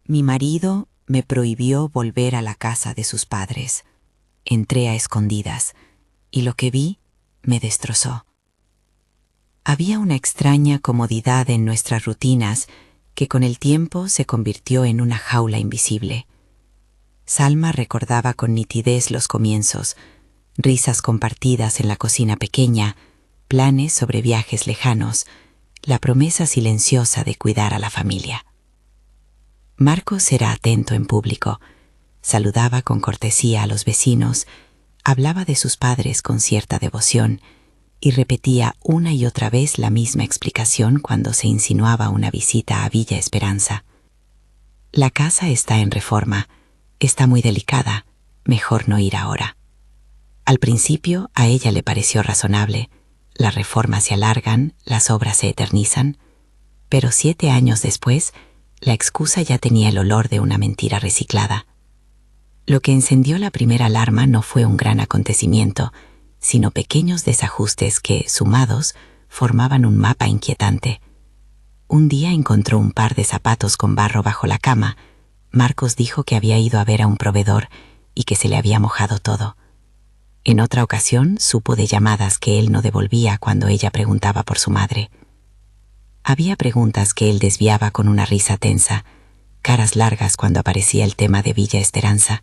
Mi marido me prohibió volver a la casa de sus padres. Entré a escondidas, y lo que vi me destrozó. Había una extraña comodidad en nuestras rutinas que con el tiempo se convirtió en una jaula invisible. Salma recordaba con nitidez los comienzos, risas compartidas en la cocina pequeña, planes sobre viajes lejanos, la promesa silenciosa de cuidar a la familia. Marcos era atento en público, saludaba con cortesía a los vecinos, hablaba de sus padres con cierta devoción y repetía una y otra vez la misma explicación cuando se insinuaba una visita a Villa Esperanza. La casa está en reforma, está muy delicada, mejor no ir ahora. Al principio a ella le pareció razonable, las reformas se alargan, las obras se eternizan, pero 7 años después, la excusa ya tenía el olor de una mentira reciclada. Lo que encendió la primera alarma no fue un gran acontecimiento, sino pequeños desajustes que, sumados, formaban un mapa inquietante. Un día encontró un par de zapatos con barro bajo la cama. Marcos dijo que había ido a ver a un proveedor y que se le había mojado todo. En otra ocasión supo de llamadas que él no devolvía cuando ella preguntaba por su madre. Había preguntas que él desviaba con una risa tensa, caras largas cuando aparecía el tema de Villa Esperanza,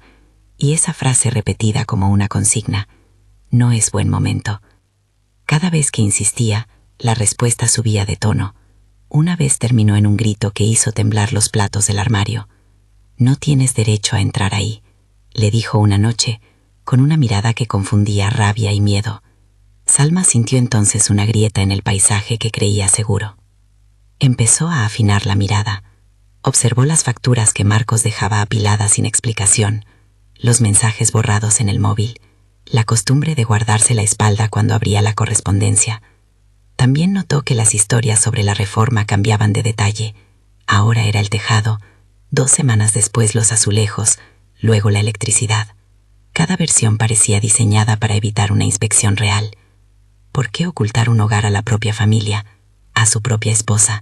y esa frase repetida como una consigna: no es buen momento. Cada vez que insistía, la respuesta subía de tono. Una vez terminó en un grito que hizo temblar los platos del armario. «No tienes derecho a entrar ahí», le dijo una noche, con una mirada que confundía rabia y miedo. Salma sintió entonces una grieta en el paisaje que creía seguro. Empezó a afinar la mirada. Observó las facturas que Marcos dejaba apiladas sin explicación, los mensajes borrados en el móvil, la costumbre de guardarse la espalda cuando abría la correspondencia. También notó que las historias sobre la reforma cambiaban de detalle. Ahora era el tejado, 2 semanas después los azulejos, luego la electricidad. Cada versión parecía diseñada para evitar una inspección real. ¿Por qué ocultar un hogar a la propia familia, a su propia esposa?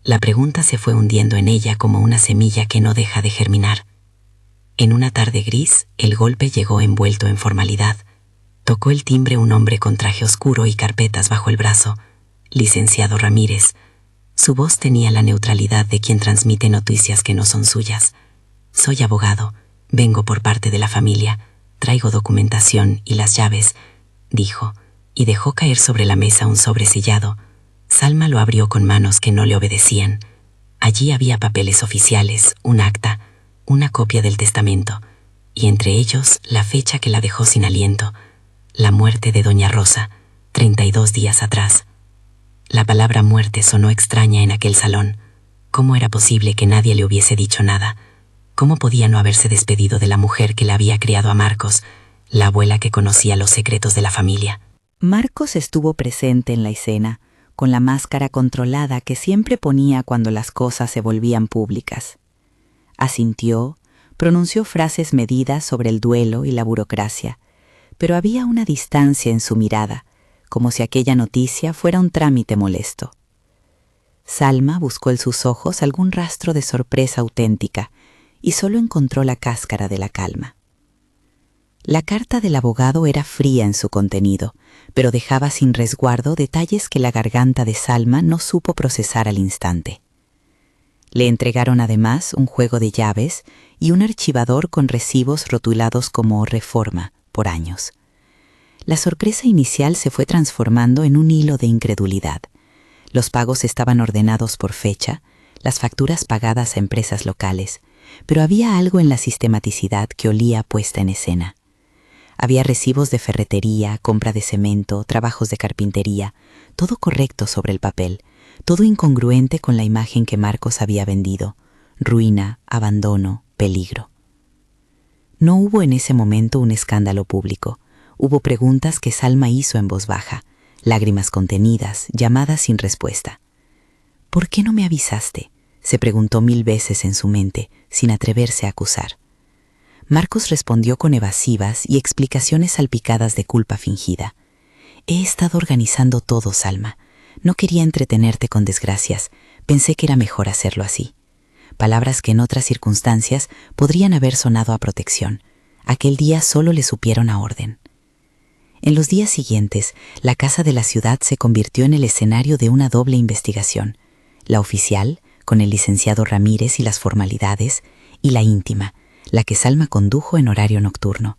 La pregunta se fue hundiendo en ella como una semilla que no deja de germinar. En una tarde gris, el golpe llegó envuelto en formalidad. Tocó el timbre un hombre con traje oscuro y carpetas bajo el brazo. Licenciado Ramírez. Su voz tenía la neutralidad de quien transmite noticias que no son suyas. «Soy abogado. Vengo por parte de la familia. Traigo documentación y las llaves», dijo, y dejó caer sobre la mesa un sobre sellado. Salma lo abrió con manos que no le obedecían. Allí había papeles oficiales, un acta, una copia del testamento, y entre ellos la fecha que la dejó sin aliento: la muerte de doña Rosa, 32 días atrás. La palabra muerte sonó extraña en aquel salón. ¿Cómo era posible que nadie le hubiese dicho nada? ¿Cómo podía no haberse despedido de la mujer que le había criado a Marcos, la abuela que conocía los secretos de la familia? Marcos estuvo presente en la escena, con la máscara controlada que siempre ponía cuando las cosas se volvían públicas. Asintió, pronunció frases medidas sobre el duelo y la burocracia, pero había una distancia en su mirada, como si aquella noticia fuera un trámite molesto. Salma buscó en sus ojos algún rastro de sorpresa auténtica y solo encontró la cáscara de la calma. La carta del abogado era fría en su contenido, pero dejaba sin resguardo detalles que la garganta de Salma no supo procesar al instante. Le entregaron además un juego de llaves y un archivador con recibos rotulados como Reforma por años. La sorpresa inicial se fue transformando en un hilo de incredulidad. Los pagos estaban ordenados por fecha, las facturas pagadas a empresas locales, pero había algo en la sistematicidad que olía puesta en escena. Había recibos de ferretería, compra de cemento, trabajos de carpintería, todo correcto sobre el papel, todo incongruente con la imagen que Marcos había vendido: ruina, abandono, peligro. No hubo en ese momento un escándalo público. Hubo preguntas que Salma hizo en voz baja, lágrimas contenidas, llamadas sin respuesta. «¿Por qué no me avisaste?», se preguntó 1000 veces en su mente, sin atreverse a acusar. Marcos respondió con evasivas y explicaciones salpicadas de culpa fingida. «He estado organizando todo, Salma. No quería entretenerte con desgracias. Pensé que era mejor hacerlo así. palabras que en otras circunstancias podrían haber sonado a protección. Aquel día solo le supieron a orden. En los días siguientes, la casa de la ciudad se convirtió en el escenario de una doble investigación: la oficial, con el licenciado Ramírez y las formalidades, y la íntima, la que Salma condujo en horario nocturno.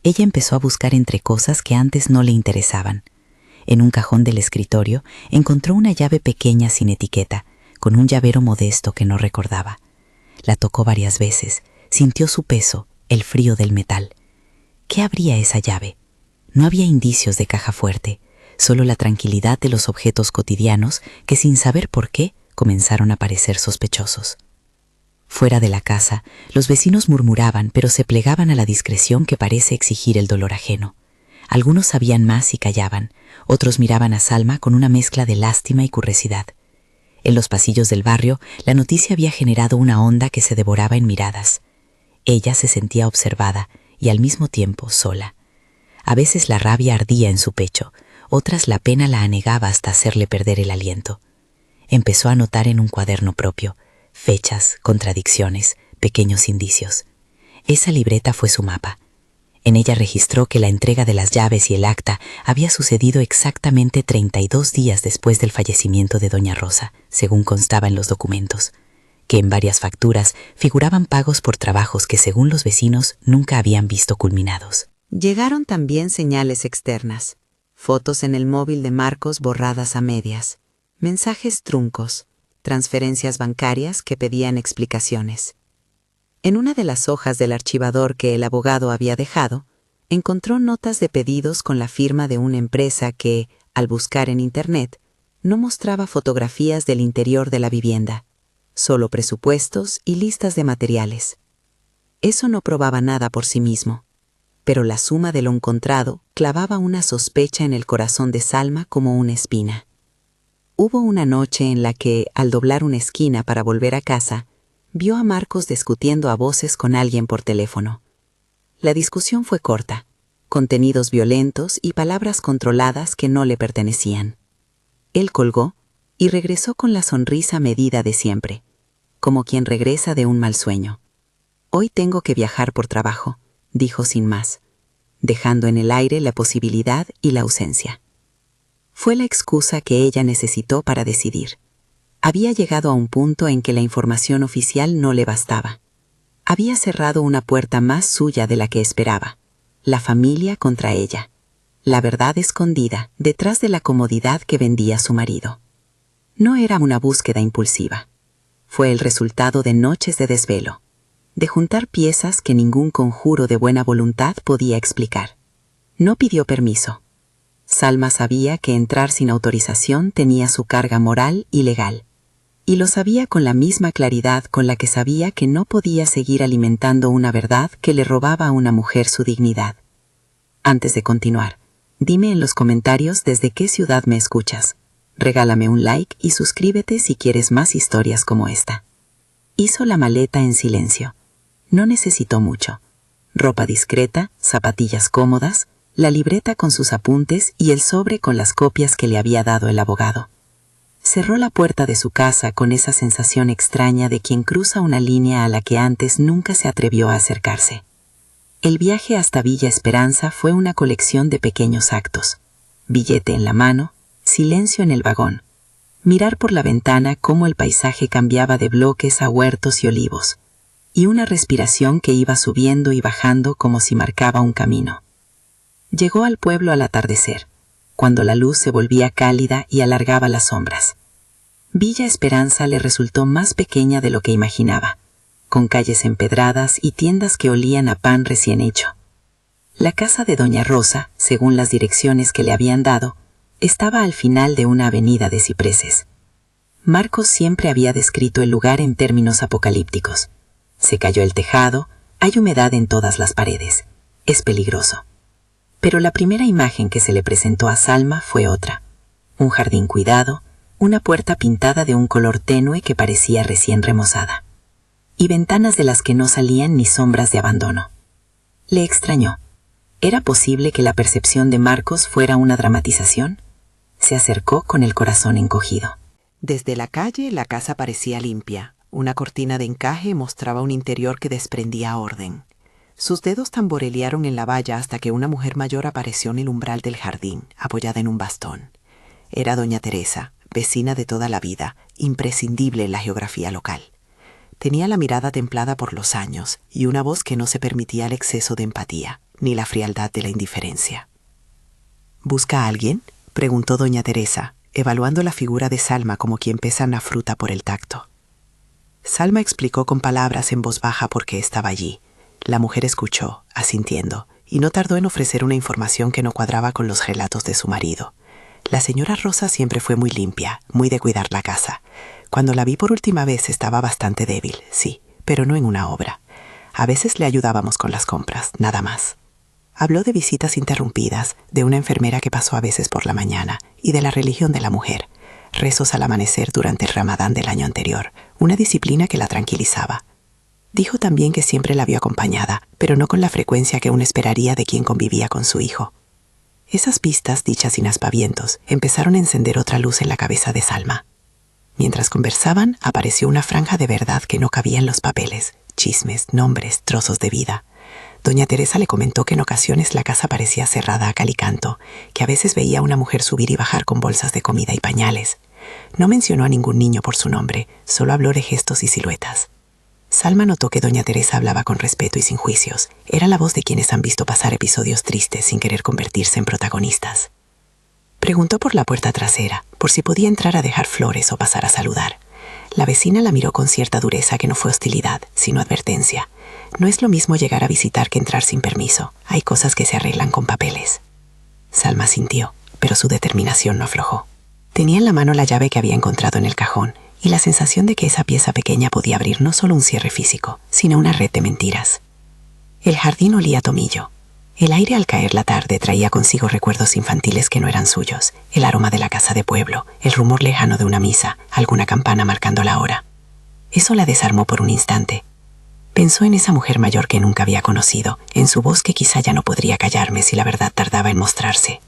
Ella empezó a buscar entre cosas que antes no le interesaban. En un cajón del escritorio encontró una llave pequeña sin etiqueta, con un llavero modesto que no recordaba. La tocó varias veces, sintió su peso, el frío del metal. ¿Qué abría esa llave? No había indicios de caja fuerte, solo la tranquilidad de los objetos cotidianos que, sin saber por qué, comenzaron a parecer sospechosos. Fuera de la casa, los vecinos murmuraban, pero se plegaban a la discreción que parece exigir el dolor ajeno. Algunos sabían más y callaban, otros miraban a Salma con una mezcla de lástima y curiosidad. En los pasillos del barrio, la noticia había generado una onda que se devoraba en miradas. Ella se sentía observada y al mismo tiempo sola. A veces la rabia ardía en su pecho, otras la pena la anegaba hasta hacerle perder el aliento. Empezó a anotar en un cuaderno propio fechas, contradicciones, pequeños indicios. Esa libreta fue su mapa. En ella registró que la entrega de las llaves y el acta había sucedido exactamente 32 días después del fallecimiento de doña Rosa, según constaba en los documentos, que en varias facturas figuraban pagos por trabajos que, según los vecinos, nunca habían visto culminados. Llegaron también señales externas: fotos en el móvil de Marcos borradas a medias, mensajes truncos, transferencias bancarias que pedían explicaciones. En una de las hojas del archivador que el abogado había dejado, encontró notas de pedidos con la firma de una empresa que, al buscar en Internet, no mostraba fotografías del interior de la vivienda, solo presupuestos y listas de materiales. Eso no probaba nada por sí mismo, pero la suma de lo encontrado clavaba una sospecha en el corazón de Salma como una espina. Hubo una noche en la que, al doblar una esquina para volver a casa, vio a Marcos discutiendo a voces con alguien por teléfono. La discusión fue corta, contenidos violentos y palabras controladas que no le pertenecían. Él colgó y regresó con la sonrisa medida de siempre, como quien regresa de un mal sueño. «Hoy tengo que viajar por trabajo», dijo sin más, dejando en el aire la posibilidad y la ausencia. Fue la excusa que ella necesitó para decidir. Había llegado a un punto en que la información oficial no le bastaba. Había cerrado una puerta más suya de la que esperaba: la familia contra ella, la verdad escondida detrás de la comodidad que vendía su marido. No era una búsqueda impulsiva. Fue el resultado de noches de desvelo, de juntar piezas que ningún conjuro de buena voluntad podía explicar. No pidió permiso. Salma sabía que entrar sin autorización tenía su carga moral y legal, y lo sabía con la misma claridad con la que sabía que no podía seguir alimentando una verdad que le robaba a una mujer su dignidad. Antes de continuar, dime en los comentarios desde qué ciudad me escuchas. Regálame un like y suscríbete si quieres más historias como esta. Hizo la maleta en silencio. No necesitó mucho: ropa discreta, zapatillas cómodas, la libreta con sus apuntes y el sobre con las copias que le había dado el abogado. Cerró la puerta de su casa con esa sensación extraña de quien cruza una línea a la que antes nunca se atrevió a acercarse. El viaje hasta Villa Esperanza fue una colección de pequeños actos: billete en la mano, silencio en el vagón, mirar por la ventana cómo el paisaje cambiaba de bloques a huertos y olivos, y una respiración que iba subiendo y bajando como si marcaba un camino. Llegó al pueblo al atardecer, cuando la luz se volvía cálida y alargaba las sombras. Villa Esperanza le resultó más pequeña de lo que imaginaba, con calles empedradas y tiendas que olían a pan recién hecho. La casa de doña Rosa, según las direcciones que le habían dado, estaba al final de una avenida de cipreses. Marcos siempre había descrito el lugar en términos apocalípticos. Se cayó el tejado, hay humedad en todas las paredes, es peligroso. Pero la primera imagen que se le presentó a Salma fue otra: un jardín cuidado, una puerta pintada de un color tenue que parecía recién remozada, y ventanas de las que no salían ni sombras de abandono. Le extrañó. ¿Era posible que la percepción de Marcos fuera una dramatización? Se acercó con el corazón encogido. Desde la calle la casa parecía limpia, Una cortina de encaje mostraba un interior que desprendía orden. Sus dedos tamborelearon en la valla hasta que una mujer mayor apareció en el umbral del jardín, apoyada en un bastón. Era doña Teresa, vecina de toda la vida, imprescindible en la geografía local. Tenía la mirada templada por los años y una voz que no se permitía el exceso de empatía, ni la frialdad de la indiferencia. ¿Busca a alguien?, preguntó doña Teresa, evaluando la figura de Salma como quien pesa una fruta por el tacto. Salma explicó con palabras en voz baja por qué estaba allí. La mujer escuchó, asintiendo, y no tardó en ofrecer una información que no cuadraba con los relatos de su marido. La señora Rosa siempre fue muy limpia, muy de cuidar la casa. Cuando la vi por última vez estaba bastante débil, sí, pero no en una obra. A veces le ayudábamos con las compras, nada más. Habló de visitas interrumpidas, de una enfermera que pasó a veces por la mañana, y de la religión de la mujer. Rezos al amanecer durante el Ramadán del año anterior, una disciplina que la tranquilizaba. Dijo también que siempre la vio acompañada, pero no con la frecuencia que uno esperaría de quien convivía con su hijo. Esas pistas, dichas sin aspavientos, empezaron a encender otra luz en la cabeza de Salma. Mientras conversaban, apareció una franja de verdad que no cabía en los papeles, chismes, nombres, trozos de vida. Doña Teresa le comentó que en ocasiones la casa parecía cerrada a cal y canto, que a veces veía a una mujer subir y bajar con bolsas de comida y pañales. No mencionó a ningún niño por su nombre, solo habló de gestos y siluetas. Salma notó que doña Teresa hablaba con respeto y sin juicios. Era la voz de quienes han visto pasar episodios tristes sin querer convertirse en protagonistas. Preguntó por la puerta trasera, por si podía entrar a dejar flores o pasar a saludar. La vecina la miró con cierta dureza que no fue hostilidad, sino advertencia. No es lo mismo llegar a visitar que entrar sin permiso. Hay cosas que se arreglan con papeles. Salma sintió, pero su determinación no aflojó. Tenía en la mano la llave que había encontrado en el cajón y la sensación de que esa pieza pequeña podía abrir no solo un cierre físico, sino una red de mentiras. El jardín olía a tomillo. El aire al caer la tarde traía consigo recuerdos infantiles que no eran suyos, el aroma de la casa de pueblo, el rumor lejano de una misa, alguna campana marcando la hora. Eso la desarmó por un instante. Pensó en esa mujer mayor que nunca había conocido, en su voz que quizá ya no podría callarme si la verdad tardaba en mostrarse.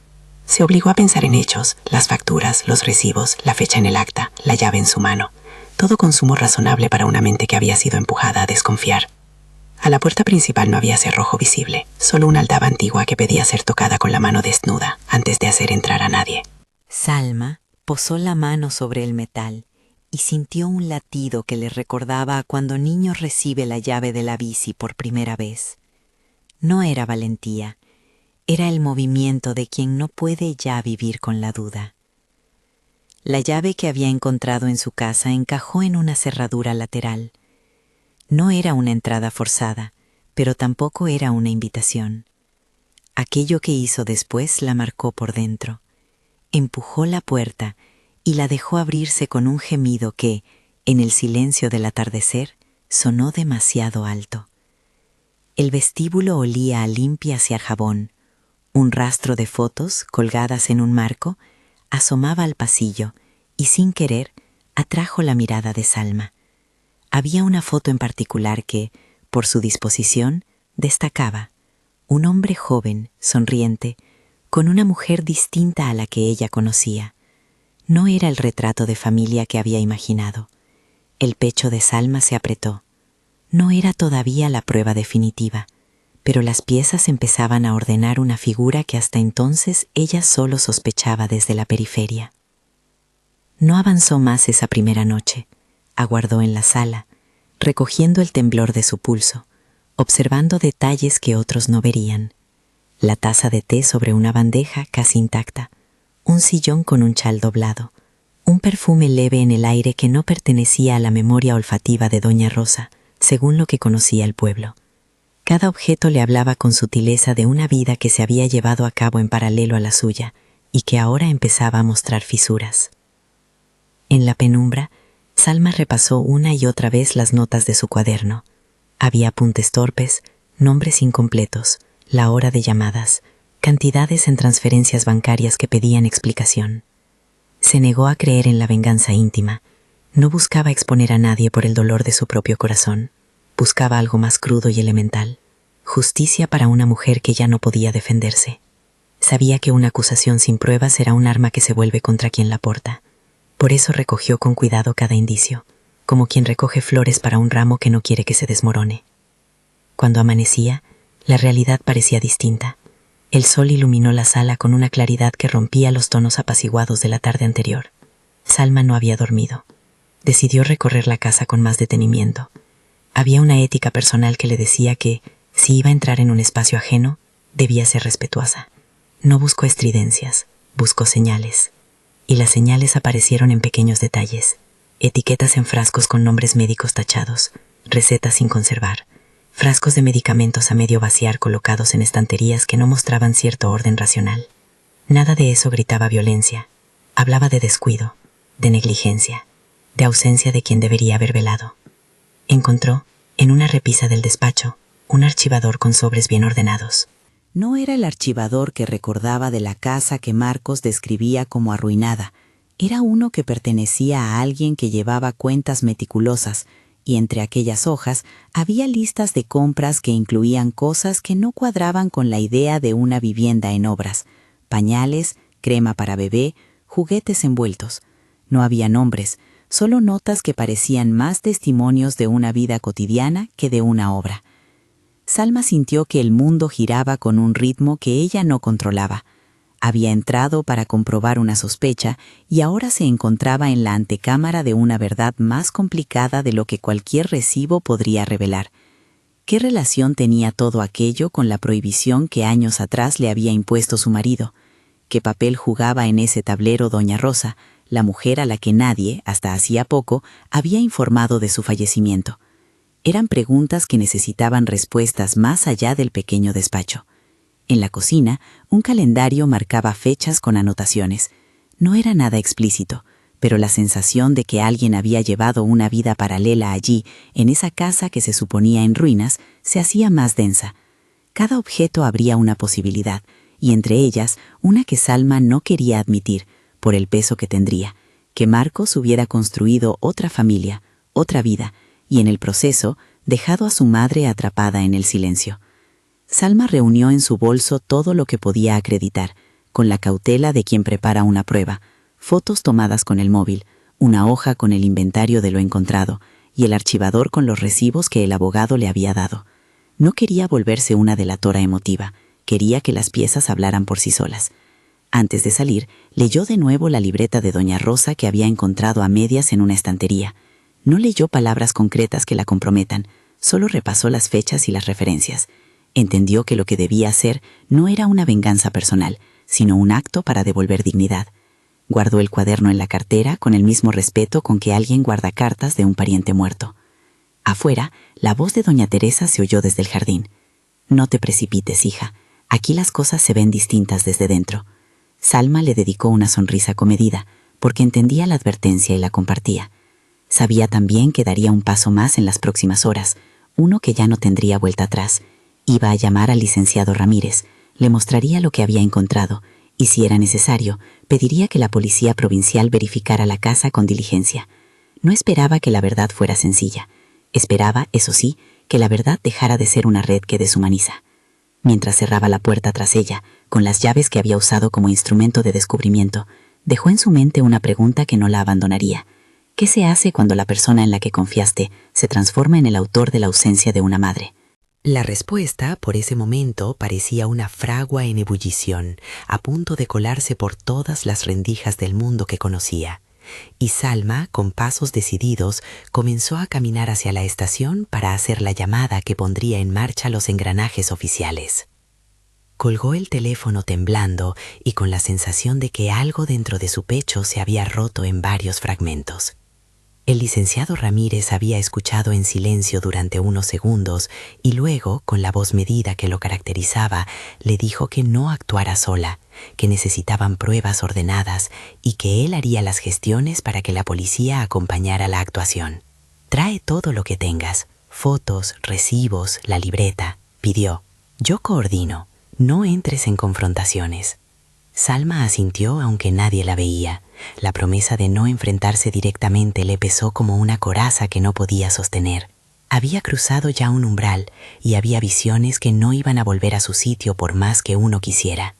Se obligó a pensar en hechos, las facturas, los recibos, la fecha en el acta, la llave en su mano. Todo consumo razonable para una mente que había sido empujada a desconfiar. A la puerta principal no había cerrojo visible, solo una aldaba antigua que pedía ser tocada con la mano desnuda antes de hacer entrar a nadie. Salma posó la mano sobre el metal y sintió un latido que le recordaba a cuando niño recibe la llave de la bici por primera vez. No era valentía, era el movimiento de quien no puede ya vivir con la duda. La llave que había encontrado en su casa encajó en una cerradura lateral. No era una entrada forzada, pero tampoco era una invitación. Aquello que hizo después la marcó por dentro. Empujó la puerta y la dejó abrirse con un gemido que, en el silencio del atardecer, sonó demasiado alto. El vestíbulo olía a limpias y a jabón. Un rastro de fotos, colgadas en un marco, asomaba al pasillo y, sin querer, atrajo la mirada de Salma. Había una foto en particular que, por su disposición, destacaba. Un hombre joven, sonriente, con una mujer distinta a la que ella conocía. No era el retrato de familia que había imaginado. El pecho de Salma se apretó. No era todavía la prueba definitiva, pero las piezas empezaban a ordenar una figura que hasta entonces ella solo sospechaba desde la periferia. No avanzó más esa primera noche. Aguardó en la sala, recogiendo el temblor de su pulso, observando detalles que otros no verían. La taza de té sobre una bandeja casi intacta, un sillón con un chal doblado, un perfume leve en el aire que no pertenecía a la memoria olfativa de doña Rosa, según lo que conocía el pueblo. Cada objeto le hablaba con sutileza de una vida que se había llevado a cabo en paralelo a la suya y que ahora empezaba a mostrar fisuras. En la penumbra, Salma repasó una y otra vez las notas de su cuaderno. Había apuntes torpes, nombres incompletos, la hora de llamadas, cantidades en transferencias bancarias que pedían explicación. Se negó a creer en la venganza íntima. No buscaba exponer a nadie por el dolor de su propio corazón. Buscaba algo más crudo y elemental. Justicia para una mujer que ya no podía defenderse. Sabía que una acusación sin pruebas era un arma que se vuelve contra quien la porta. Por eso recogió con cuidado cada indicio. como quien recoge flores para un ramo que no quiere que se desmorone. Cuando amanecía, la realidad parecía distinta. El sol iluminó la sala con una claridad que rompía los tonos apaciguados de la tarde anterior. Salma no había dormido. Decidió recorrer la casa con más detenimiento. Había una ética personal que le decía que, si iba a entrar en un espacio ajeno, debía ser respetuosa. No buscó estridencias, buscó señales. Y las señales aparecieron en pequeños detalles. Etiquetas en frascos con nombres médicos tachados, recetas sin conservar, frascos de medicamentos a medio vaciar colocados en estanterías que no mostraban cierto orden racional. Nada de eso gritaba violencia. Hablaba de descuido, de negligencia, de ausencia de quien debería haber velado. Encontró, en una repisa del despacho, un archivador con sobres bien ordenados. No era el archivador que recordaba de la casa que Marcos describía como arruinada. Era uno que pertenecía a alguien que llevaba cuentas meticulosas, y entre aquellas hojas había listas de compras que incluían cosas que no cuadraban con la idea de una vivienda en obras: pañales, crema para bebé, juguetes envueltos. No había nombres, solo notas que parecían más testimonios de una vida cotidiana que de una obra. Salma sintió que el mundo giraba con un ritmo que ella no controlaba. Había entrado para comprobar una sospecha y ahora se encontraba en la antecámara de una verdad más complicada de lo que cualquier recibo podría revelar. ¿Qué relación tenía todo aquello con la prohibición que años atrás le había impuesto su marido? ¿Qué papel jugaba en ese tablero doña Rosa, la mujer a la que nadie, hasta hacía poco, había informado de su fallecimiento? Eran preguntas que necesitaban respuestas más allá del pequeño despacho. En la cocina, un calendario marcaba fechas con anotaciones. No era nada explícito, pero la sensación de que alguien había llevado una vida paralela allí, en esa casa que se suponía en ruinas, se hacía más densa. Cada objeto abría una posibilidad, y entre ellas una que Salma no quería admitir, por el peso que tendría: que Marcos hubiera construido otra familia, otra vida, y en el proceso dejado a su madre atrapada en el silencio. Salma reunió en su bolso todo lo que podía acreditar, con la cautela de quien prepara una prueba: fotos tomadas con el móvil, una hoja con el inventario de lo encontrado y el archivador con los recibos que el abogado le había dado. No quería volverse una delatora emotiva, quería que las piezas hablaran por sí solas. Antes de salir, leyó de nuevo la libreta de doña Rosa que había encontrado a medias en una estantería. No leyó palabras concretas que la comprometan, solo repasó las fechas y las referencias. Entendió que lo que debía hacer no era una venganza personal, sino un acto para devolver dignidad. Guardó el cuaderno en la cartera con el mismo respeto con que alguien guarda cartas de un pariente muerto. Afuera, la voz de doña Teresa se oyó desde el jardín. «No te precipites, hija. Aquí las cosas se ven distintas desde dentro». Salma le dedicó una sonrisa comedida, porque entendía la advertencia y la compartía. Sabía también que daría un paso más en las próximas horas, uno que ya no tendría vuelta atrás. Iba a llamar al licenciado Ramírez, le mostraría lo que había encontrado, y si era necesario, pediría que la policía provincial verificara la casa con diligencia. No esperaba que la verdad fuera sencilla. Esperaba, eso sí, que la verdad dejara de ser una red que deshumaniza. Mientras cerraba la puerta tras ella, con las llaves que había usado como instrumento de descubrimiento, dejó en su mente una pregunta que no la abandonaría. ¿Qué se hace cuando la persona en la que confiaste se transforma en el autor de la ausencia de una madre? La respuesta, por ese momento, parecía una fragua en ebullición, a punto de colarse por todas las rendijas del mundo que conocía. Y Salma, con pasos decididos, comenzó a caminar hacia la estación para hacer la llamada que pondría en marcha los engranajes oficiales. Colgó el teléfono temblando y con la sensación de que algo dentro de su pecho se había roto en varios fragmentos. El licenciado Ramírez había escuchado en silencio durante unos segundos y luego, con la voz medida que lo caracterizaba, le dijo que no actuara sola, que necesitaban pruebas ordenadas y que él haría las gestiones para que la policía acompañara la actuación. «Trae todo lo que tengas, fotos, recibos, la libreta», pidió. «Yo coordino, no entres en confrontaciones». Salma asintió aunque nadie la veía. La promesa de no enfrentarse directamente le pesó como una coraza que no podía sostener. Había cruzado ya un umbral y había visiones que no iban a volver a su sitio por más que uno quisiera.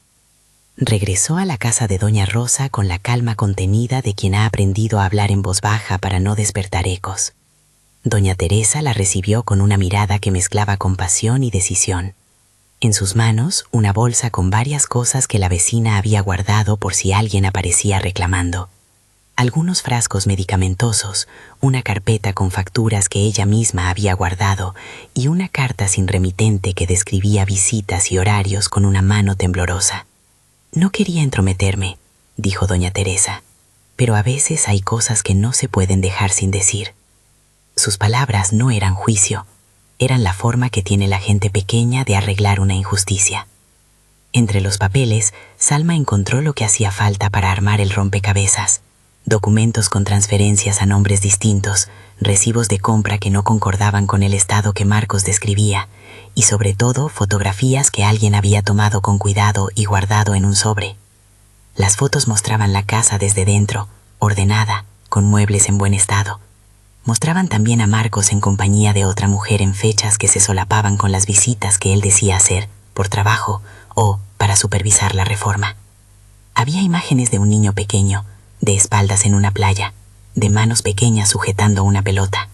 Regresó a la casa de doña Rosa con la calma contenida de quien ha aprendido a hablar en voz baja para no despertar ecos. Doña Teresa la recibió con una mirada que mezclaba compasión y decisión. En sus manos, una bolsa con varias cosas que la vecina había guardado por si alguien aparecía reclamando. Algunos frascos medicamentosos, una carpeta con facturas que ella misma había guardado y una carta sin remitente que describía visitas y horarios con una mano temblorosa. «No quería entrometerme», dijo doña Teresa, «pero a veces hay cosas que no se pueden dejar sin decir». Sus palabras no eran juicio, eran la forma que tiene la gente pequeña de arreglar una injusticia. Entre los papeles, Salma encontró lo que hacía falta para armar el rompecabezas. Documentos con transferencias a nombres distintos, recibos de compra que no concordaban con el estado que Marcos describía, y sobre todo fotografías que alguien había tomado con cuidado y guardado en un sobre. Las fotos mostraban la casa desde dentro, ordenada, con muebles en buen estado. Mostraban también a Marcos en compañía de otra mujer en fechas que se solapaban con las visitas que él decía hacer, por trabajo o para supervisar la reforma. Había imágenes de un niño pequeño, de espaldas en una playa, de manos pequeñas sujetando una pelota.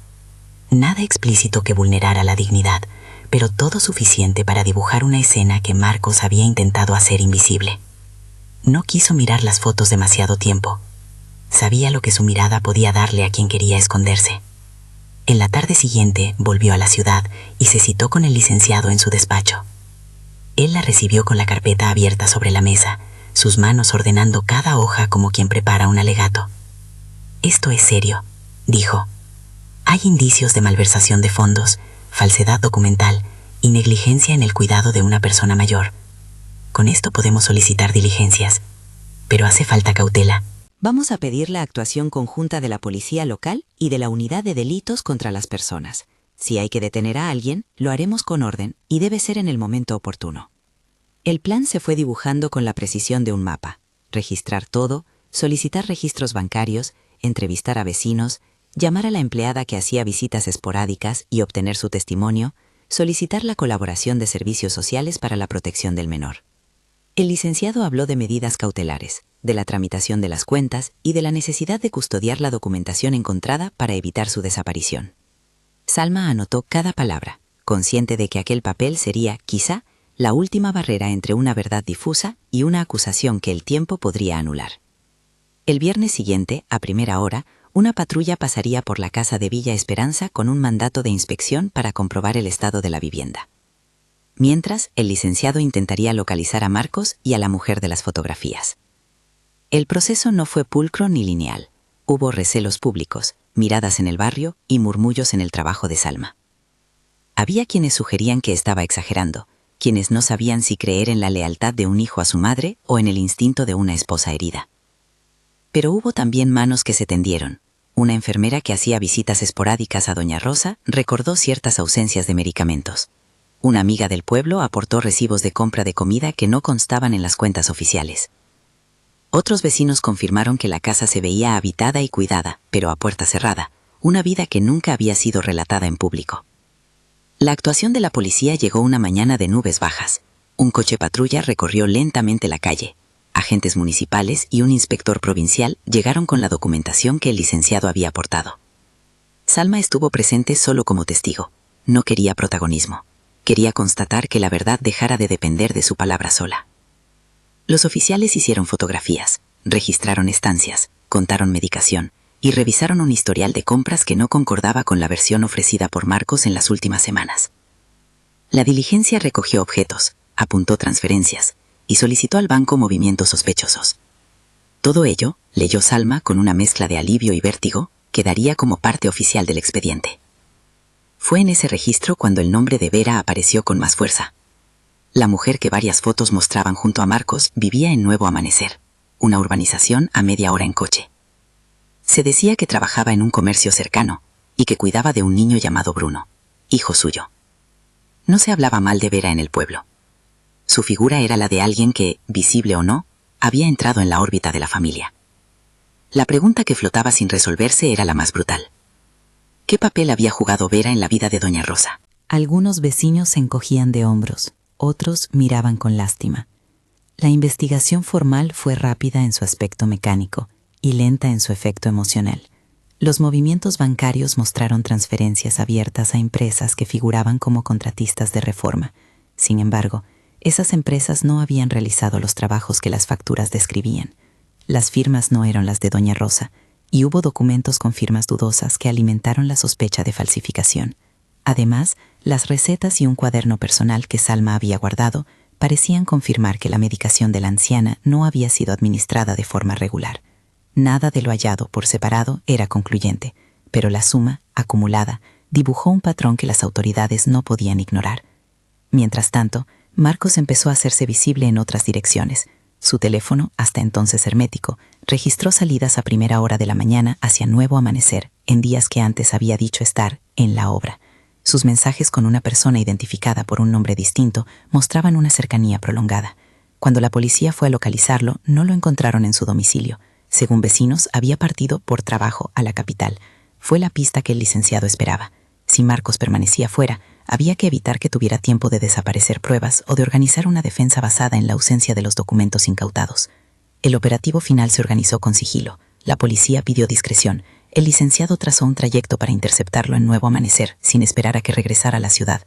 Nada explícito que vulnerara la dignidad, pero todo suficiente para dibujar una escena que Marcos había intentado hacer invisible. No quiso mirar las fotos demasiado tiempo. Sabía lo que su mirada podía darle a quien quería esconderse. En la tarde siguiente volvió a la ciudad y se citó con el licenciado en su despacho. Él la recibió con la carpeta abierta sobre la mesa, sus manos ordenando cada hoja como quien prepara un alegato. «Esto es serio», dijo. «Hay indicios de malversación de fondos, falsedad documental y negligencia en el cuidado de una persona mayor. Con esto podemos solicitar diligencias, pero hace falta cautela». Vamos a pedir la actuación conjunta de la policía local y de la unidad de delitos contra las personas. Si hay que detener a alguien, lo haremos con orden y debe ser en el momento oportuno. El plan se fue dibujando con la precisión de un mapa. Registrar todo, solicitar registros bancarios, entrevistar a vecinos, llamar a la empleada que hacía visitas esporádicas y obtener su testimonio, solicitar la colaboración de servicios sociales para la protección del menor. El licenciado habló de medidas cautelares, de la tramitación de las cuentas y de la necesidad de custodiar la documentación encontrada para evitar su desaparición. Salma anotó cada palabra, consciente de que aquel papel sería, quizá, la última barrera entre una verdad difusa y una acusación que el tiempo podría anular. El viernes siguiente, a primera hora, una patrulla pasaría por la casa de Villa Esperanza con un mandato de inspección para comprobar el estado de la vivienda. Mientras, el licenciado intentaría localizar a Marcos y a la mujer de las fotografías. El proceso no fue pulcro ni lineal. Hubo recelos públicos, miradas en el barrio y murmullos en el trabajo de Salma. Había quienes sugerían que estaba exagerando, quienes no sabían si creer en la lealtad de un hijo a su madre o en el instinto de una esposa herida. Pero hubo también manos que se tendieron. Una enfermera que hacía visitas esporádicas a doña Rosa recordó ciertas ausencias de medicamentos. Una amiga del pueblo aportó recibos de compra de comida que no constaban en las cuentas oficiales. Otros vecinos confirmaron que la casa se veía habitada y cuidada, pero a puerta cerrada, una vida que nunca había sido relatada en público. La actuación de la policía llegó una mañana de nubes bajas. Un coche patrulla recorrió lentamente la calle. Agentes municipales y un inspector provincial llegaron con la documentación que el licenciado había aportado. Salma estuvo presente solo como testigo. No quería protagonismo. Quería constatar que la verdad dejara de depender de su palabra sola. Los oficiales hicieron fotografías, registraron estancias, contaron medicación y revisaron un historial de compras que no concordaba con la versión ofrecida por Marcos en las últimas semanas. La diligencia recogió objetos, apuntó transferencias y solicitó al banco movimientos sospechosos. Todo ello, leyó Salma con una mezcla de alivio y vértigo, quedaría como parte oficial del expediente. Fue en ese registro cuando el nombre de Vera apareció con más fuerza. La mujer que varias fotos mostraban junto a Marcos vivía en Nuevo Amanecer, una urbanización a media hora en coche. Se decía que trabajaba en un comercio cercano y que cuidaba de un niño llamado Bruno, hijo suyo. No se hablaba mal de Vera en el pueblo. Su figura era la de alguien que, visible o no, había entrado en la órbita de la familia. La pregunta que flotaba sin resolverse era la más brutal. ¿Qué papel había jugado Vera en la vida de doña Rosa? Algunos vecinos se encogían de hombros, otros miraban con lástima. La investigación formal fue rápida en su aspecto mecánico y lenta en su efecto emocional. Los movimientos bancarios mostraron transferencias abiertas a empresas que figuraban como contratistas de Reforma. Sin embargo, esas empresas no habían realizado los trabajos que las facturas describían. Las firmas no eran las de doña Rosa, y hubo documentos con firmas dudosas que alimentaron la sospecha de falsificación. Además, las recetas y un cuaderno personal que Salma había guardado parecían confirmar que la medicación de la anciana no había sido administrada de forma regular. Nada de lo hallado por separado era concluyente, pero la suma, acumulada, dibujó un patrón que las autoridades no podían ignorar. Mientras tanto, Marcos empezó a hacerse visible en otras direcciones. Su teléfono, hasta entonces hermético, registró salidas a primera hora de la mañana hacia Nuevo Amanecer, en días que antes había dicho estar en la obra. Sus mensajes con una persona identificada por un nombre distinto mostraban una cercanía prolongada. Cuando la policía fue a localizarlo, no lo encontraron en su domicilio. Según vecinos, había partido por trabajo a la capital. Fue la pista que el licenciado esperaba. Si Marcos permanecía fuera, había que evitar que tuviera tiempo de desaparecer pruebas o de organizar una defensa basada en la ausencia de los documentos incautados. El operativo final se organizó con sigilo. La policía pidió discreción. El licenciado trazó un trayecto para interceptarlo en Nuevo Amanecer, sin esperar a que regresara a la ciudad.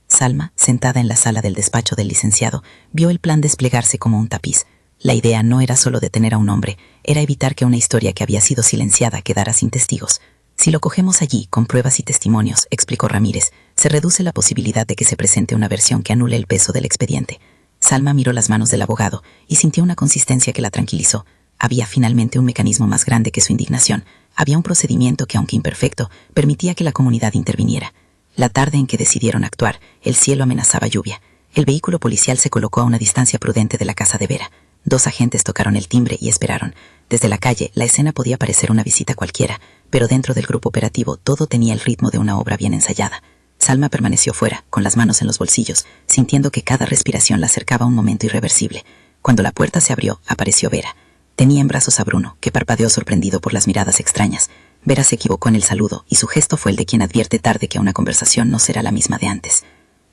Salma, sentada en la sala del despacho del licenciado, vio el plan desplegarse como un tapiz. La idea no era solo detener a un hombre, era evitar que una historia que había sido silenciada quedara sin testigos. Si lo cogemos allí, con pruebas y testimonios, explicó Ramírez, se reduce la posibilidad de que se presente una versión que anule el peso del expediente. Salma miró las manos del abogado y sintió una consistencia que la tranquilizó. Había finalmente un mecanismo más grande que su indignación. Había un procedimiento que, aunque imperfecto, permitía que la comunidad interviniera. La tarde en que decidieron actuar, el cielo amenazaba lluvia. El vehículo policial se colocó a una distancia prudente de la casa de Vera. 2 agentes tocaron el timbre y esperaron. Desde la calle, la escena podía parecer una visita cualquiera, pero dentro del grupo operativo todo tenía el ritmo de una obra bien ensayada. Salma permaneció fuera, con las manos en los bolsillos, sintiendo que cada respiración la acercaba a un momento irreversible. Cuando la puerta se abrió, apareció Vera. Tenía en brazos a Bruno, que parpadeó sorprendido por las miradas extrañas. Vera se equivocó en el saludo, y su gesto fue el de quien advierte tarde que una conversación no será la misma de antes.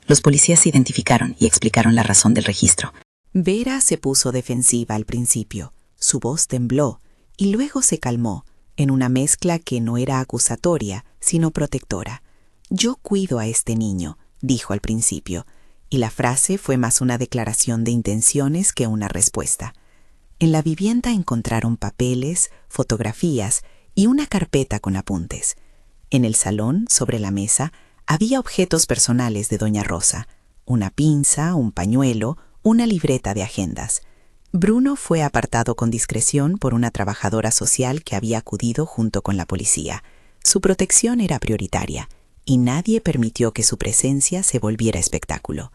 Los policías se identificaron y explicaron la razón del registro. Vera se puso defensiva al principio. Su voz tembló y luego se calmó, en una mezcla que no era acusatoria, sino protectora. «Yo cuido a este niño», dijo al principio, y la frase fue más una declaración de intenciones que una respuesta. En la vivienda encontraron papeles, fotografías y una carpeta con apuntes. En el salón, sobre la mesa, había objetos personales de doña Rosa: una pinza, un pañuelo, una libreta de agendas. Bruno fue apartado con discreción por una trabajadora social que había acudido junto con la policía. Su protección era prioritaria, y nadie permitió que su presencia se volviera espectáculo.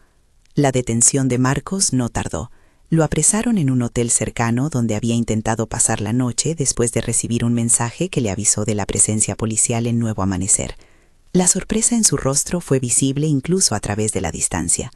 La detención de Marcos no tardó. Lo apresaron en un hotel cercano donde había intentado pasar la noche después de recibir un mensaje que le avisó de la presencia policial en Nuevo Amanecer. La sorpresa en su rostro fue visible incluso a través de la distancia.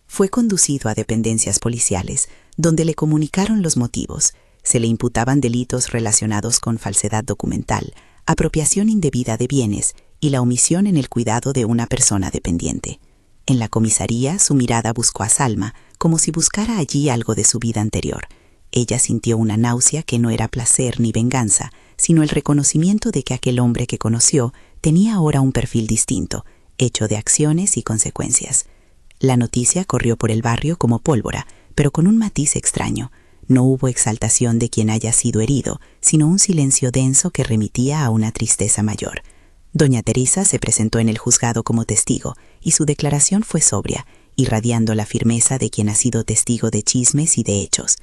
Fue conducido a dependencias policiales, donde le comunicaron los motivos. Se le imputaban delitos relacionados con falsedad documental, apropiación indebida de bienes y la omisión en el cuidado de una persona dependiente. En la comisaría, su mirada buscó a Salma, como si buscara allí algo de su vida anterior. Ella sintió una náusea que no era placer ni venganza, sino el reconocimiento de que aquel hombre que conoció tenía ahora un perfil distinto, hecho de acciones y consecuencias. La noticia corrió por el barrio como pólvora, pero con un matiz extraño. No hubo exaltación de quien haya sido herido, sino un silencio denso que remitía a una tristeza mayor. Doña Teresa se presentó en el juzgado como testigo, y su declaración fue sobria, irradiando la firmeza de quien ha sido testigo de chismes y de hechos.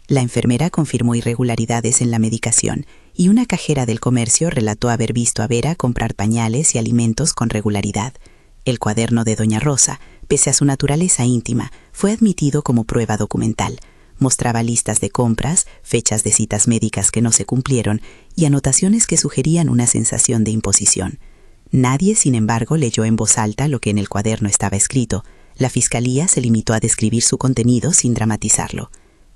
La enfermera confirmó irregularidades en la medicación, y una cajera del comercio relató haber visto a Vera comprar pañales y alimentos con regularidad. El cuaderno de doña Rosa, pese a su naturaleza íntima, fue admitido como prueba documental. Mostraba listas de compras, fechas de citas médicas que no se cumplieron y anotaciones que sugerían una sensación de imposición. Nadie, sin embargo, leyó en voz alta lo que en el cuaderno estaba escrito. La fiscalía se limitó a describir su contenido sin dramatizarlo.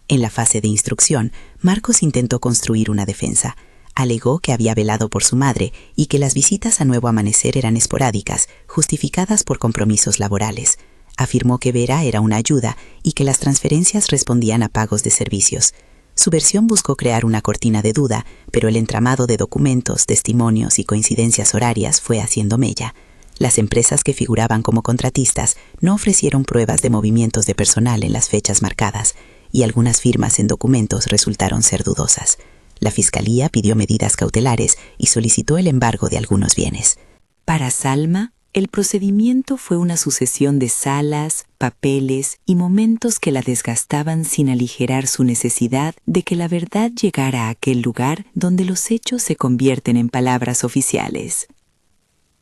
En la fase de instrucción, Marcos intentó construir una defensa. Alegó que había velado por su madre y que las visitas a Nuevo Amanecer eran esporádicas, justificadas por compromisos laborales. Afirmó que Vera era una ayuda y que las transferencias respondían a pagos de servicios. Su versión buscó crear una cortina de duda, pero el entramado de documentos, testimonios y coincidencias horarias fue haciendo mella. Las empresas que figuraban como contratistas no ofrecieron pruebas de movimientos de personal en las fechas marcadas, y algunas firmas en documentos resultaron ser dudosas. La Fiscalía pidió medidas cautelares y solicitó el embargo de algunos bienes. Para Salma, el procedimiento fue una sucesión de salas, papeles y momentos que la desgastaban sin aligerar su necesidad de que la verdad llegara a aquel lugar donde los hechos se convierten en palabras oficiales.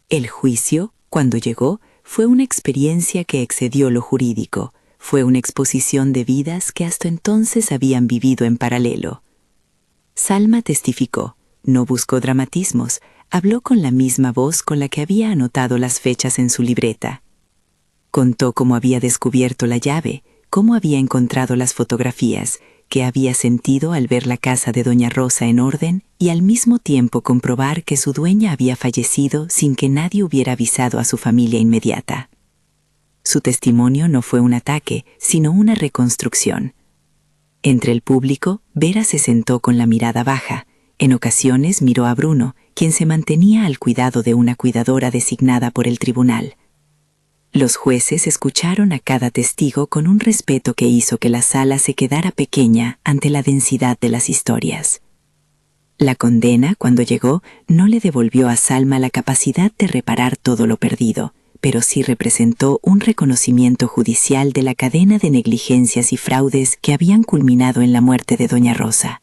El juicio, cuando llegó, fue una experiencia que excedió lo jurídico. Fue una exposición de vidas que hasta entonces habían vivido en paralelo. Salma testificó, no buscó dramatismos, habló con la misma voz con la que había anotado las fechas en su libreta. Contó cómo había descubierto la llave, cómo había encontrado las fotografías, qué había sentido al ver la casa de doña Rosa en orden y al mismo tiempo comprobar que su dueña había fallecido sin que nadie hubiera avisado a su familia inmediata. Su testimonio no fue un ataque, sino una reconstrucción. Entre el público, Vera se sentó con la mirada baja. En ocasiones miró a Bruno, quien se mantenía al cuidado de una cuidadora designada por el tribunal. Los jueces escucharon a cada testigo con un respeto que hizo que la sala se quedara pequeña ante la densidad de las historias. La condena, cuando llegó, no le devolvió a Salma la capacidad de reparar todo lo perdido, pero sí representó un reconocimiento judicial de la cadena de negligencias y fraudes que habían culminado en la muerte de doña Rosa.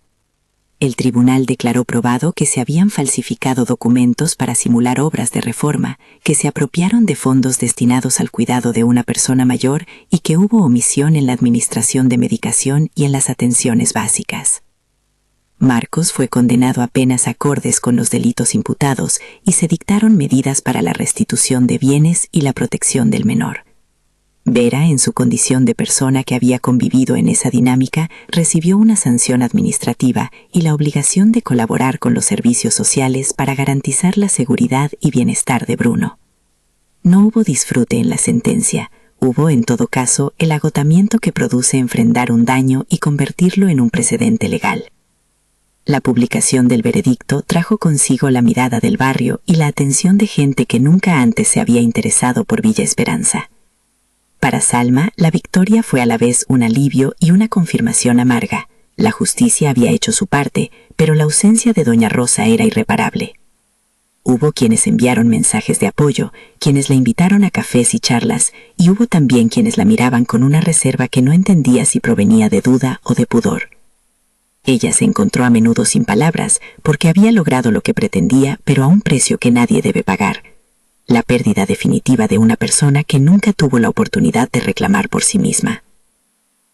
El tribunal declaró probado que se habían falsificado documentos para simular obras de reforma, que se apropiaron de fondos destinados al cuidado de una persona mayor y que hubo omisión en la administración de medicación y en las atenciones básicas. Marcos fue condenado a penas acordes con los delitos imputados y se dictaron medidas para la restitución de bienes y la protección del menor. Vera, en su condición de persona que había convivido en esa dinámica, recibió una sanción administrativa y la obligación de colaborar con los servicios sociales para garantizar la seguridad y bienestar de Bruno. No hubo disfrute en la sentencia, hubo, en todo caso, el agotamiento que produce enfrentar un daño y convertirlo en un precedente legal. La publicación del veredicto trajo consigo la mirada del barrio y la atención de gente que nunca antes se había interesado por Villa Esperanza. Para Salma, la victoria fue a la vez un alivio y una confirmación amarga. La justicia había hecho su parte, pero la ausencia de doña Rosa era irreparable. Hubo quienes enviaron mensajes de apoyo, quienes la invitaron a cafés y charlas, y hubo también quienes la miraban con una reserva que no entendía si provenía de duda o de pudor. Ella se encontró a menudo sin palabras, porque había logrado lo que pretendía, pero a un precio que nadie debe pagar: la pérdida definitiva de una persona que nunca tuvo la oportunidad de reclamar por sí misma.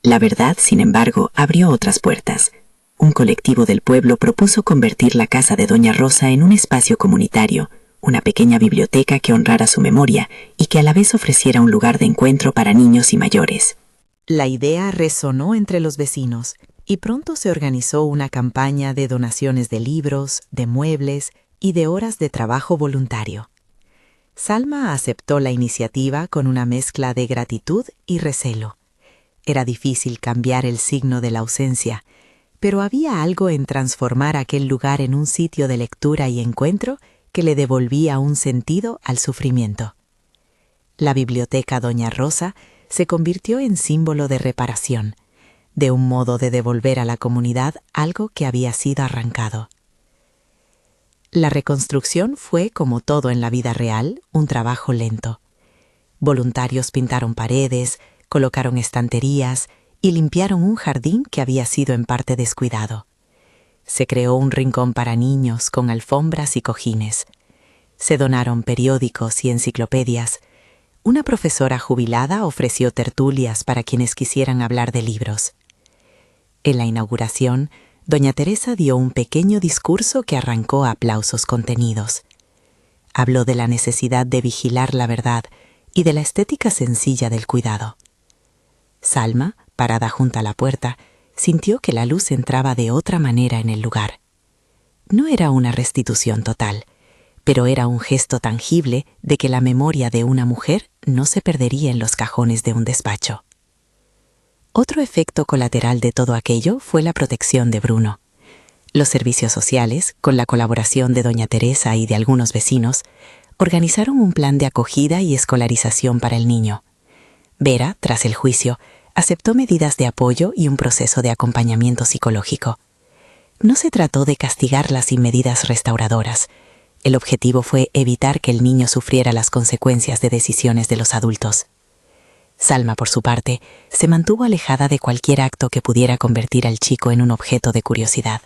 La verdad, sin embargo, abrió otras puertas. Un colectivo del pueblo propuso convertir la casa de doña Rosa en un espacio comunitario, una pequeña biblioteca que honrara su memoria y que a la vez ofreciera un lugar de encuentro para niños y mayores. La idea resonó entre los vecinos y pronto se organizó una campaña de donaciones de libros, de muebles y de horas de trabajo voluntario. Salma aceptó la iniciativa con una mezcla de gratitud y recelo. Era difícil cambiar el signo de la ausencia, pero había algo en transformar aquel lugar en un sitio de lectura y encuentro que le devolvía un sentido al sufrimiento. La biblioteca Doña Rosa se convirtió en símbolo de reparación, de un modo de devolver a la comunidad algo que había sido arrancado. La reconstrucción fue, como todo en la vida real, un trabajo lento. Voluntarios pintaron paredes, colocaron estanterías y limpiaron un jardín que había sido en parte descuidado. Se creó un rincón para niños con alfombras y cojines. Se donaron periódicos y enciclopedias. Una profesora jubilada ofreció tertulias para quienes quisieran hablar de libros. En la inauguración, doña Teresa dio un pequeño discurso que arrancó aplausos contenidos. Habló de la necesidad de vigilar la verdad y de la estética sencilla del cuidado. Salma, parada junto a la puerta, sintió que la luz entraba de otra manera en el lugar. No era una restitución total, pero era un gesto tangible de que la memoria de una mujer no se perdería en los cajones de un despacho. Otro efecto colateral de todo aquello fue la protección de Bruno. Los servicios sociales, con la colaboración de doña Teresa y de algunos vecinos, organizaron un plan de acogida y escolarización para el niño. Vera, tras el juicio, aceptó medidas de apoyo y un proceso de acompañamiento psicológico. No se trató de castigarla sin medidas restauradoras. El objetivo fue evitar que el niño sufriera las consecuencias de decisiones de los adultos. Salma, por su parte, se mantuvo alejada de cualquier acto que pudiera convertir al chico en un objeto de curiosidad.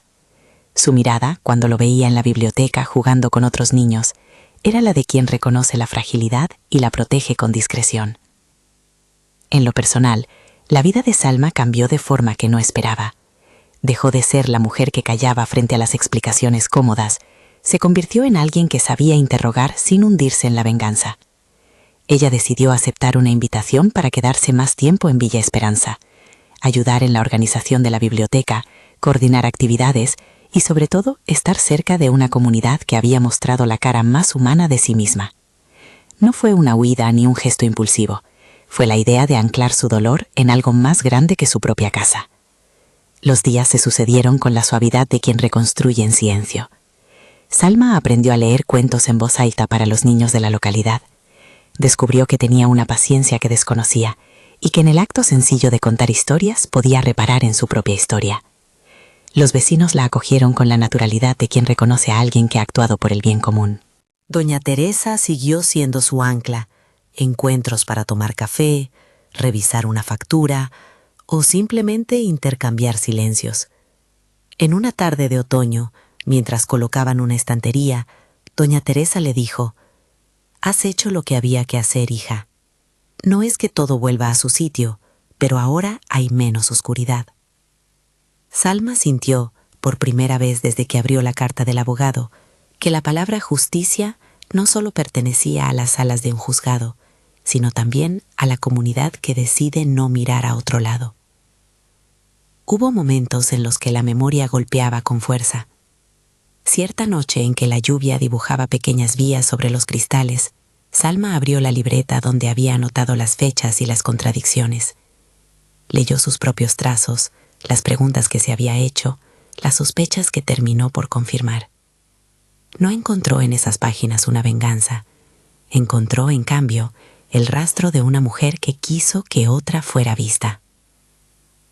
Su mirada, cuando lo veía en la biblioteca jugando con otros niños, era la de quien reconoce la fragilidad y la protege con discreción. En lo personal, la vida de Salma cambió de forma que no esperaba. Dejó de ser la mujer que callaba frente a las explicaciones cómodas, se convirtió en alguien que sabía interrogar sin hundirse en la venganza. Ella decidió aceptar una invitación para quedarse más tiempo en Villa Esperanza, ayudar en la organización de la biblioteca, coordinar actividades y, sobre todo, estar cerca de una comunidad que había mostrado la cara más humana de sí misma. No fue una huida ni un gesto impulsivo, fue la idea de anclar su dolor en algo más grande que su propia casa. Los días se sucedieron con la suavidad de quien reconstruye en silencio. Salma aprendió a leer cuentos en voz alta para los niños de la localidad. Descubrió que tenía una paciencia que desconocía y que en el acto sencillo de contar historias podía reparar en su propia historia. Los vecinos la acogieron con la naturalidad de quien reconoce a alguien que ha actuado por el bien común. Doña Teresa siguió siendo su ancla. Encuentros para tomar café, revisar una factura o simplemente intercambiar silencios. En una tarde de otoño, mientras colocaban una estantería, doña Teresa le dijo: «Has hecho lo que había que hacer, hija. No es que todo vuelva a su sitio, pero ahora hay menos oscuridad». Salma sintió, por primera vez desde que abrió la carta del abogado, que la palabra justicia no solo pertenecía a las salas de un juzgado, sino también a la comunidad que decide no mirar a otro lado. Hubo momentos en los que la memoria golpeaba con fuerza. Cierta noche en que la lluvia dibujaba pequeñas vías sobre los cristales, Salma abrió la libreta donde había anotado las fechas y las contradicciones. Leyó sus propios trazos, las preguntas que se había hecho, las sospechas que terminó por confirmar. No encontró en esas páginas una venganza. Encontró, en cambio, el rastro de una mujer que quiso que otra fuera vista.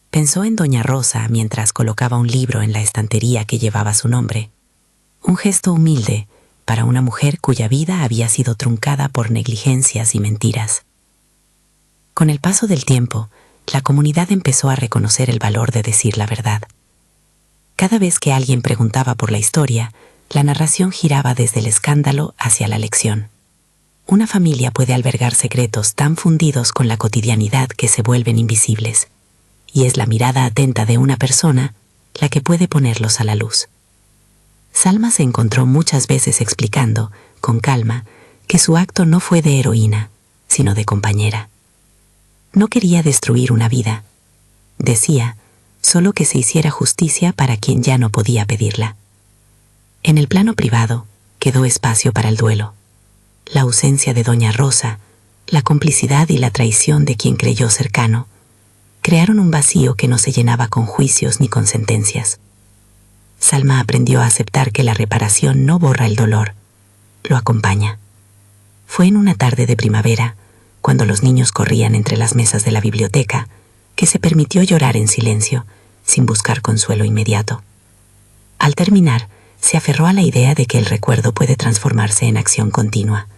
Pensó en doña Rosa mientras colocaba un libro en la estantería que llevaba su nombre. Un gesto humilde para una mujer cuya vida había sido truncada por negligencias y mentiras. Con el paso del tiempo, la comunidad empezó a reconocer el valor de decir la verdad. Cada vez que alguien preguntaba por la historia, la narración giraba desde el escándalo hacia la lección. Una familia puede albergar secretos tan fundidos con la cotidianidad que se vuelven invisibles, y es la mirada atenta de una persona la que puede ponerlos a la luz. Salma se encontró muchas veces explicando, con calma, que su acto no fue de heroína, sino de compañera. No quería destruir una vida. Decía solo que se hiciera justicia para quien ya no podía pedirla. En el plano privado quedó espacio para el duelo. La ausencia de doña Rosa, la complicidad y la traición de quien creyó cercano, crearon un vacío que no se llenaba con juicios ni con sentencias. Salma aprendió a aceptar que la reparación no borra el dolor, lo acompaña. Fue en una tarde de primavera, cuando los niños corrían entre las mesas de la biblioteca, que se permitió llorar en silencio, sin buscar consuelo inmediato. Al terminar, se aferró a la idea de que el recuerdo puede transformarse en acción continua.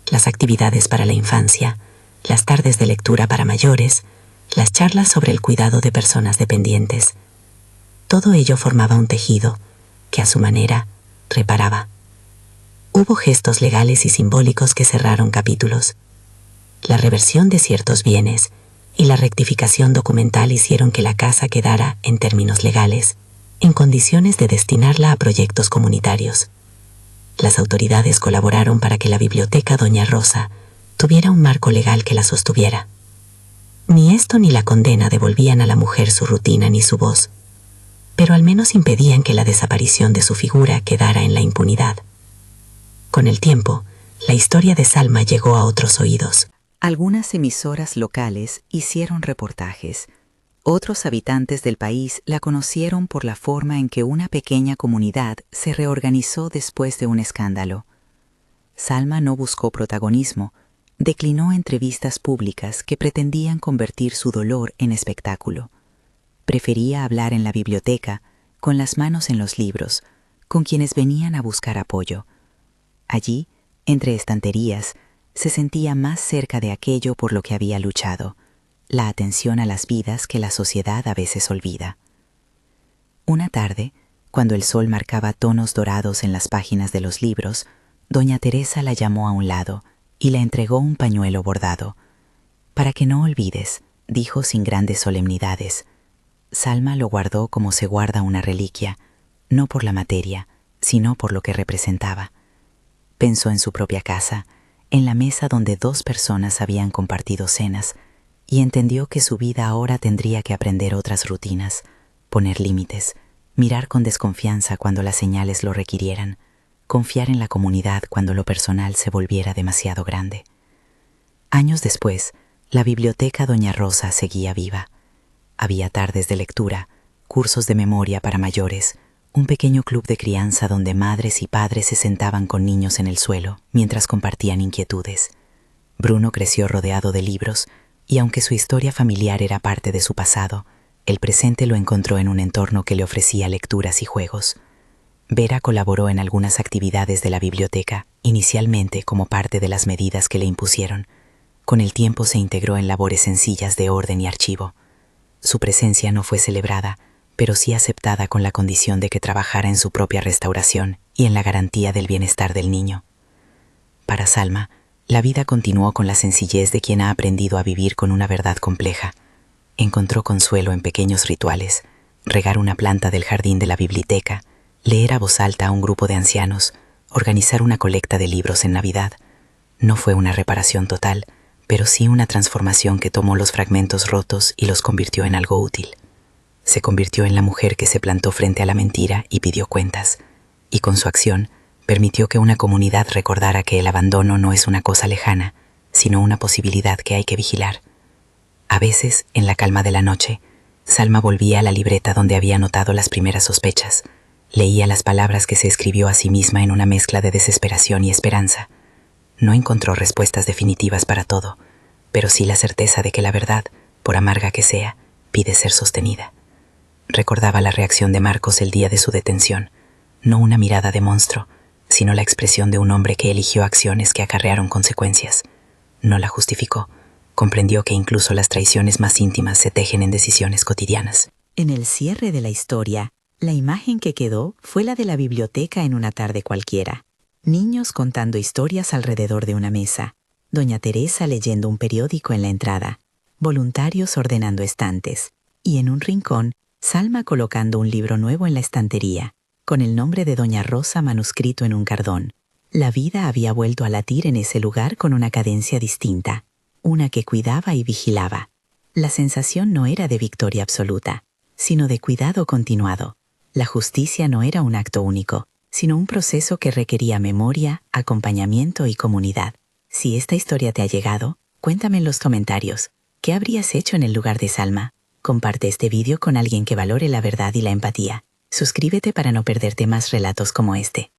Las actividades para la infancia, las tardes de lectura para mayores, las charlas sobre el cuidado de personas dependientes. Todo ello formaba un tejido que, a su manera, reparaba. Hubo gestos legales y simbólicos que cerraron capítulos. La reversión de ciertos bienes y la rectificación documental hicieron que la casa quedara, en términos legales, en condiciones de destinarla a proyectos comunitarios. Las autoridades colaboraron para que la biblioteca Doña Rosa tuviera un marco legal que la sostuviera. Ni esto ni la condena devolvían a la mujer su rutina ni su voz, pero al menos impedían que la desaparición de su figura quedara en la impunidad. Con el tiempo, la historia de Salma llegó a otros oídos. Algunas emisoras locales hicieron reportajes. Otros habitantes del país la conocieron por la forma en que una pequeña comunidad se reorganizó después de un escándalo. Salma no buscó protagonismo, declinó entrevistas públicas que pretendían convertir su dolor en espectáculo. Prefería hablar en la biblioteca, con las manos en los libros, con quienes venían a buscar apoyo. Allí, entre estanterías, se sentía más cerca de aquello por lo que había luchado, la atención a las vidas que la sociedad a veces olvida. Una tarde, cuando el sol marcaba tonos dorados en las páginas de los libros, doña Teresa la llamó a un lado y le entregó un pañuelo bordado. «Para que no olvides», dijo sin grandes solemnidades. Salma lo guardó como se guarda una reliquia, no por la materia, sino por lo que representaba. Pensó en su propia casa, en la mesa donde 2 personas habían compartido cenas, y entendió que su vida ahora tendría que aprender otras rutinas, poner límites, mirar con desconfianza cuando las señales lo requirieran, confiar en la comunidad cuando lo personal se volviera demasiado grande. Años después, la biblioteca Doña Rosa seguía viva. Había tardes de lectura, cursos de memoria para mayores, un pequeño club de crianza donde madres y padres se sentaban con niños en el suelo mientras compartían inquietudes. Bruno creció rodeado de libros y aunque su historia familiar era parte de su pasado, el presente lo encontró en un entorno que le ofrecía lecturas y juegos. Vera colaboró en algunas actividades de la biblioteca, inicialmente como parte de las medidas que le impusieron. Con el tiempo se integró en labores sencillas de orden y archivo. Su presencia no fue celebrada, pero sí aceptada con la condición de que trabajara en su propia restauración y en la garantía del bienestar del niño. Para Salma, la vida continuó con la sencillez de quien ha aprendido a vivir con una verdad compleja. Encontró consuelo en pequeños rituales, regar una planta del jardín de la biblioteca, leer a voz alta a un grupo de ancianos, organizar una colecta de libros en Navidad. No fue una reparación total, pero sí una transformación que tomó los fragmentos rotos y los convirtió en algo útil. Se convirtió en la mujer que se plantó frente a la mentira y pidió cuentas, y con su acción permitió que una comunidad recordara que el abandono no es una cosa lejana, sino una posibilidad que hay que vigilar. A veces, en la calma de la noche, Salma volvía a la libreta donde había anotado las primeras sospechas. Leía las palabras que se escribió a sí misma en una mezcla de desesperación y esperanza. No encontró respuestas definitivas para todo, pero sí la certeza de que la verdad, por amarga que sea, pide ser sostenida. Recordaba la reacción de Marcos el día de su detención, no una mirada de monstruo, sino la expresión de un hombre que eligió acciones que acarrearon consecuencias. No la justificó, comprendió que incluso las traiciones más íntimas se tejen en decisiones cotidianas. En el cierre de la historia, la imagen que quedó fue la de la biblioteca en una tarde cualquiera. Niños contando historias alrededor de una mesa, doña Teresa leyendo un periódico en la entrada, voluntarios ordenando estantes, y en un rincón, Salma colocando un libro nuevo en la estantería, con el nombre de Doña Rosa manuscrito en un cardón. La vida había vuelto a latir en ese lugar con una cadencia distinta, una que cuidaba y vigilaba. La sensación no era de victoria absoluta, sino de cuidado continuado. La justicia no era un acto único, sino un proceso que requería memoria, acompañamiento y comunidad. Si esta historia te ha llegado, cuéntame en los comentarios. ¿Qué habrías hecho en el lugar de Salma? Comparte este vídeo con alguien que valore la verdad y la empatía. Suscríbete para no perderte más relatos como este.